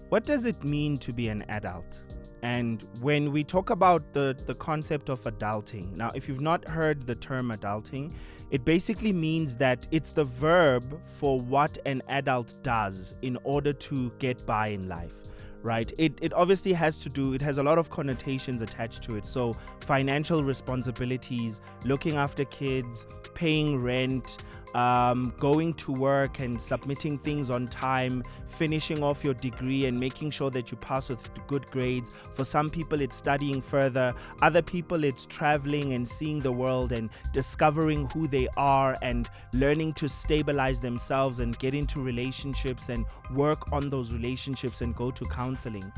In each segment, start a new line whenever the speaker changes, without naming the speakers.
What does it mean to be an adult? And when we talk about the concept of adulting, now, if you've not heard the term adulting, it basically means that it's the verb for what an adult does in order to get by in life, right? It obviously has a lot of connotations attached to it. So financial responsibilities, looking after kids, paying rent, going to work and submitting things on time, finishing off your degree and making sure that you pass with good grades. For some people, it's studying further. Other people, it's traveling and seeing the world and discovering who they are and learning to stabilize themselves and get into relationships and work on those relationships and go to counseling.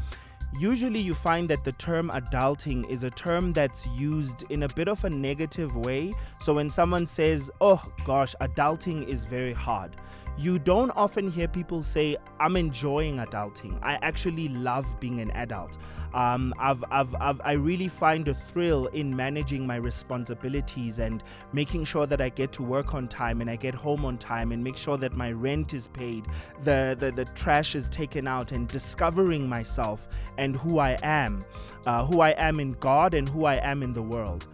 Usually you find that the term adulting is a term that's used in a bit of a negative way. So when someone says, oh gosh, adulting is very hard, you don't often hear people say, I'm enjoying adulting. I actually love being an adult. I really find a thrill in managing my responsibilities and making sure that I get to work on time and I get home on time and make sure that my rent is paid, the trash is taken out, and discovering myself and who I am in God and who I am in the world.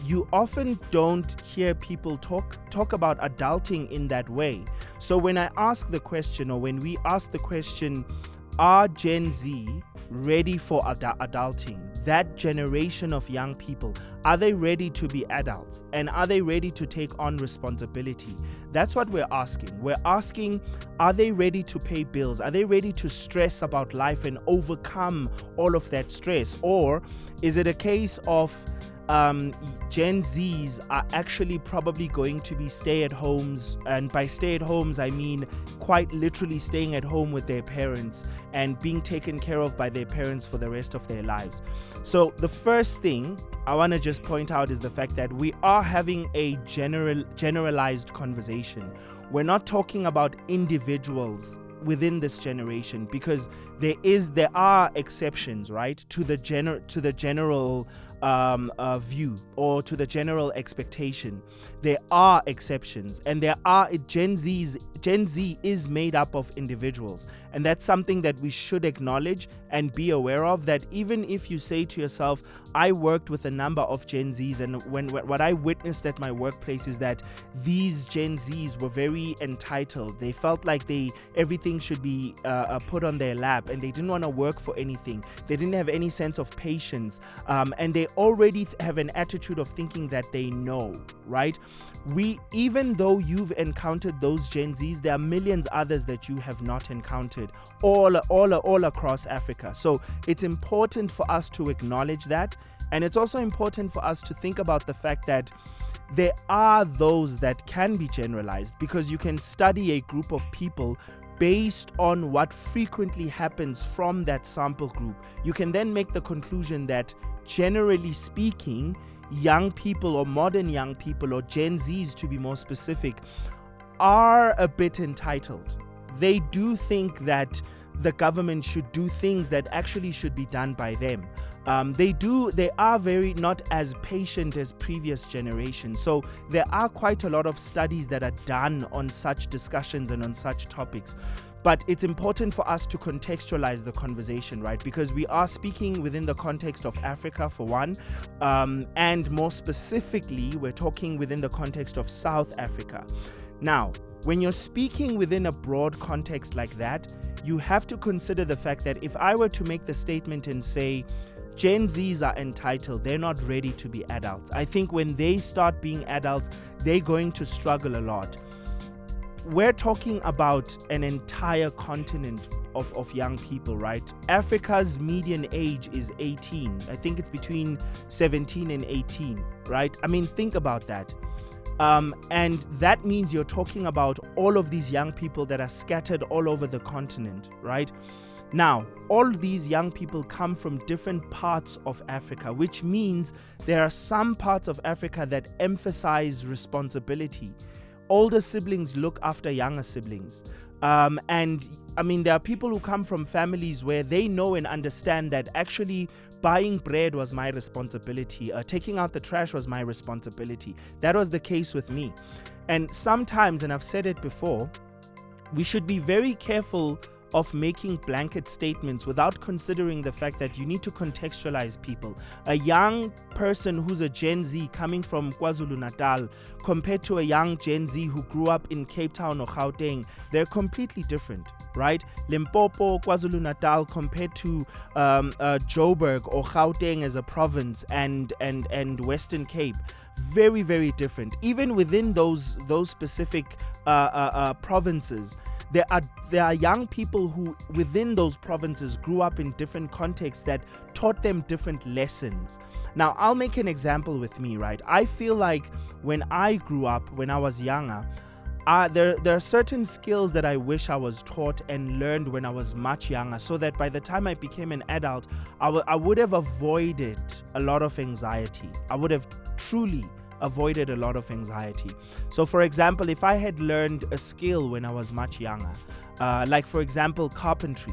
You often don't hear people talk about adulting in that way. So when I ask the question, or when we ask the question, are Gen Z ready for adulting? That generation of young people, are they ready to be adults? And are they ready to take on responsibility? That's what we're asking. We're asking, are they ready to pay bills? Are they ready to stress about life and overcome all of that stress? Or is it a case of Gen Zs are actually probably going to be stay-at-homes, and by stay-at-homes I mean quite literally staying at home with their parents and being taken care of by their parents for the rest of their lives. So the first thing I want to just point out is the fact that we are having a generalized conversation. We're not talking about individuals within this generation, because there are exceptions, right, to the general view or to the general expectation. There are exceptions, and Gen Z is made up of individuals, and that's something that we should acknowledge and be aware of. That even if you say to yourself, I worked with a number of Gen Zs, and what I witnessed at my workplace is that these Gen Zs were very entitled. They felt like everything should be put on their lap, and they didn't want to work for anything. They didn't have any sense of patience, and they already have an attitude of thinking that they know, right? Even though you've encountered those Gen Zs, there are millions others that you have not encountered all across Africa. So it's important for us to acknowledge that, and it's also important for us to think about the fact that there are those that can be generalized, because you can study a group of people based on what frequently happens from that sample group. You can then make the conclusion that, generally speaking, young people, or modern young people, or Gen Zs to be more specific, are a bit entitled. They do think that the government should do things that actually should be done by them. They are very not as patient as previous generations. So there are quite a lot of studies that are done on such discussions and on such topics. But it's important for us to contextualize the conversation, right? Because we are speaking within the context of Africa, for one, and more specifically, we're talking within the context of South Africa. Now, when you're speaking within a broad context like that, you have to consider the fact that if I were to make the statement and say, Gen Zs are entitled, they're not ready to be adults, I think when they start being adults, they're going to struggle a lot. We're talking about an entire continent of young people, right? Africa's median age is 18. I think it's between 17 and 18, right? I mean, think about that. And that means you're talking about all of these young people that are scattered all over the continent, right? Now, all these young people come from different parts of Africa, which means there are some parts of Africa that emphasize responsibility. Older siblings look after younger siblings. And I mean, there are people who come from families where they know and understand that actually buying bread was my responsibility, taking out the trash was my responsibility. That was the case with me. And sometimes, and I've said it before, we should be very careful of making blanket statements without considering the fact that you need to contextualize people. A young person who's a Gen Z coming from KwaZulu-Natal compared to a young Gen Z who grew up in Cape Town or Gauteng, they're completely different, right? Limpopo, KwaZulu-Natal compared to Joburg or Gauteng as a province and Western Cape, very, very different. Even within those specific provinces, there are young people who within those provinces grew up in different contexts that taught them different lessons. Now, I'll make an example with me, right? I feel like when I grew up, when I was younger, there are certain skills that I wish I was taught and learned when I was much younger, so that by the time I became an adult, I would have avoided a lot of anxiety. I would have truly avoided a lot of anxiety. So for example, if I had learned a skill when I was much younger, like for example, carpentry,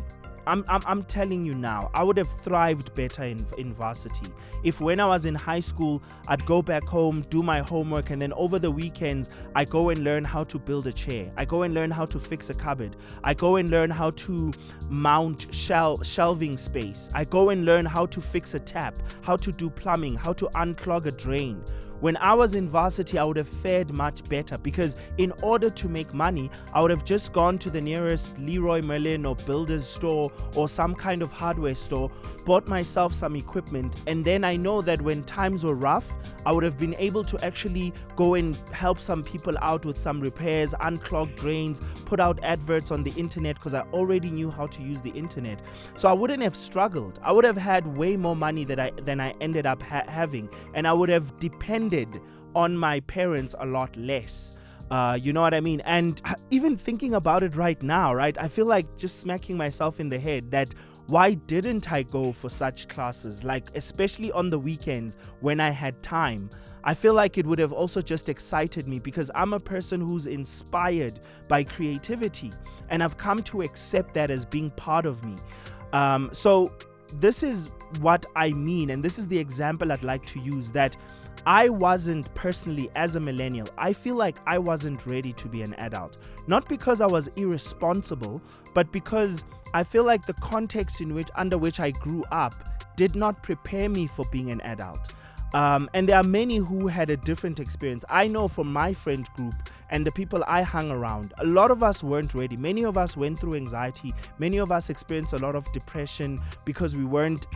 I'm telling you now, I would have thrived better in varsity. If when I was in high school, I'd go back home, do my homework, and then over the weekends, I go and learn how to build a chair. I go and learn how to fix a cupboard. I go and learn how to mount shelving space. I go and learn how to fix a tap, how to do plumbing, how to unclog a drain. When I was in varsity, I would have fared much better because in order to make money, I would have just gone to the nearest Leroy Merlin or builder's store or some kind of hardware store, bought myself some equipment, and then I know that when times were rough, I would have been able to actually go and help some people out with some repairs, unclog drains, put out adverts on the internet because I already knew how to use the internet. So I wouldn't have struggled. I would have had way more money than I ended up having, and I would have depended on my parents a lot less. You know what I mean? And even thinking about it right now, right, I feel like just smacking myself in the head that why didn't I go for such classes? Like, especially on the weekends when I had time. I feel like it would have also just excited me because I'm a person who's inspired by creativity, and I've come to accept that as being part of me. So this is what I mean, and this is the example I'd like to use, that I wasn't personally, as a millennial, I feel like I wasn't ready to be an adult. Not because I was irresponsible, but because I feel like the context under which I grew up did not prepare me for being an adult. And there are many who had a different experience. I know from my friend group and the people I hung around, a lot of us weren't ready. Many of us went through anxiety. Many of us experienced a lot of depression because we weren't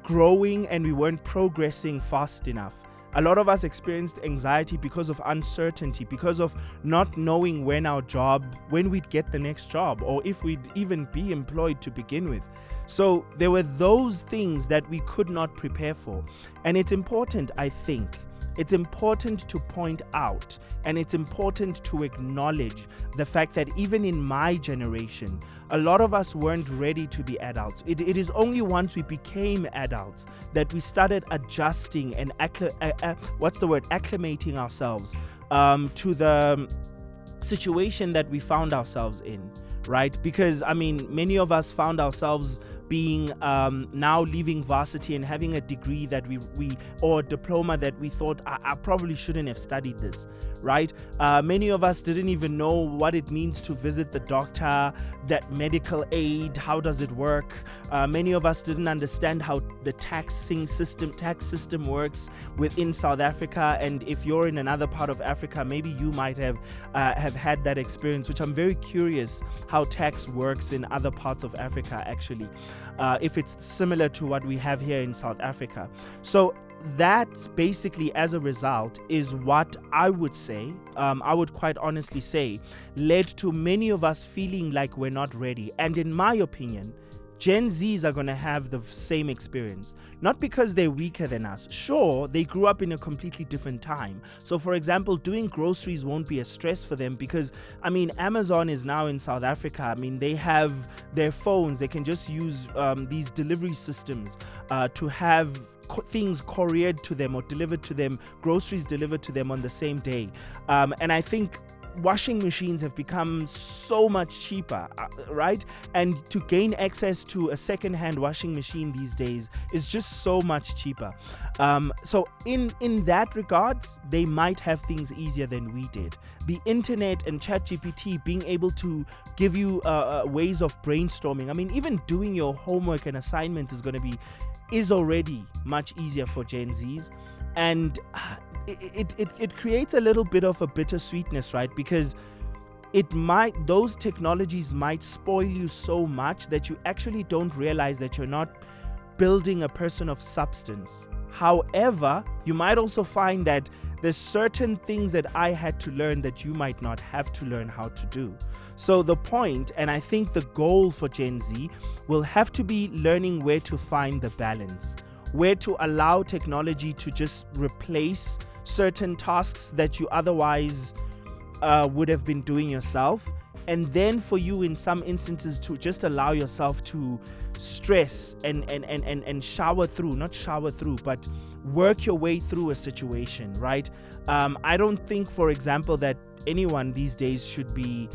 growing and we weren't progressing fast enough. A lot of us experienced anxiety because of uncertainty, because of not knowing when we'd get the next job, or if we'd even be employed to begin with. So there were those things that we could not prepare for. And it's important, I think, it's important to point out, and it's important to acknowledge the fact that even in my generation, a lot of us weren't ready to be adults. It is only once we became adults that we started adjusting and acclimating ourselves to the situation that we found ourselves in, right? Because, I mean, many of us found ourselves being now leaving varsity and having a degree that we or a diploma that we thought I probably shouldn't have studied this, right? Many of us didn't even know what it means to visit the doctor, that medical aid, how does it work? Many of us didn't understand how the tax system works within South Africa, and if you're in another part of Africa, maybe you might have had that experience, which I'm very curious how tax works in other parts of Africa actually. If it's similar to what we have here in South Africa. So that basically, as a result, is what I would say, I would quite honestly say, led to many of us feeling like we're not ready. And in my opinion, Gen Zs are going to have the same experience. Not because they're weaker than us. Sure, they grew up in a completely different time. So for example, doing groceries won't be a stress for them because, I mean, Amazon is now in South Africa. I mean, they have their phones. They can just use these delivery systems to have things couriered to them or delivered to them, groceries delivered to them on the same day. And I think washing machines have become so much cheaper, right? And to gain access to a second-hand washing machine these days is just so much cheaper. So in that regards, they might have things easier than we did. The internet and ChatGPT being able to give you ways of brainstorming. I mean, even doing your homework and assignments is already much easier for Gen Zs, and it creates a little bit of a bittersweetness, right? Because those technologies might spoil you so much that you actually don't realize that you're not building a person of substance. However, you might also find that there's certain things that I had to learn that you might not have to learn how to do. So the point, and I think the goal for Gen Z, will have to be learning where to find the balance, where to allow technology to just replace certain tasks that you otherwise would have been doing yourself, and then for you in some instances to just allow yourself to stress and not shower through, but work your way through a situation, right? I don't think, for example, that anyone these days should be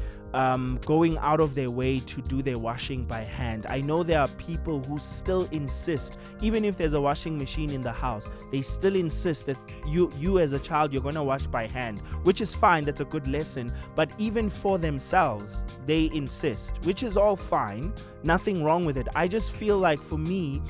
going out of their way to do their washing by hand. I know there are people who still insist, even if there's a washing machine in the house, they still insist that you as a child, you're going to wash by hand, which is fine. That's a good lesson. But even for themselves, they insist, which is all fine. Nothing wrong with it. I just feel like, for me,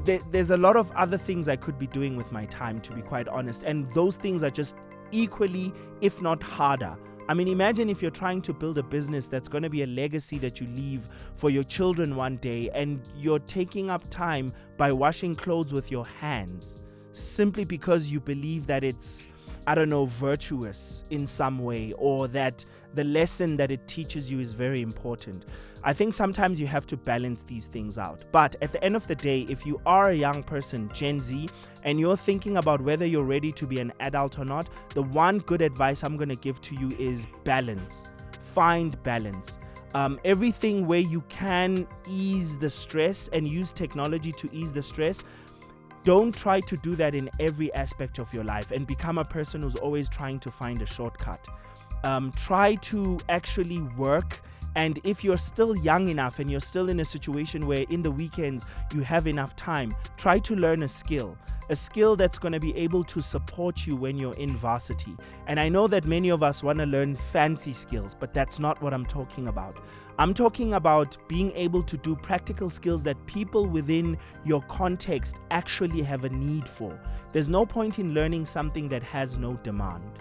there's a lot of other things I could be doing with my time, to be quite honest. And those things are just equally, if not harder. I mean, imagine if you're trying to build a business that's going to be a legacy that you leave for your children one day, and you're taking up time by washing clothes with your hands simply because you believe that it's, I don't know, virtuous in some way, or that the lesson that it teaches you is very important. I think sometimes you have to balance these things out. But at the end of the day, if you are a young person, Gen Z, and you're thinking about whether you're ready to be an adult or not, the one good advice I'm going to give to you is balance. Find balance. Everything where you can ease the stress and use technology to ease the stress, don't try to do that in every aspect of your life and become a person who's always trying to find a shortcut. Try to actually work. And if you're still young enough and you're still in a situation where in the weekends you have enough time, try to learn a skill that's going to be able to support you when you're in varsity. And I know that many of us want to learn fancy skills, but that's not what I'm talking about. I'm talking about being able to do practical skills that people within your context actually have a need for. There's no point in learning something that has no demand.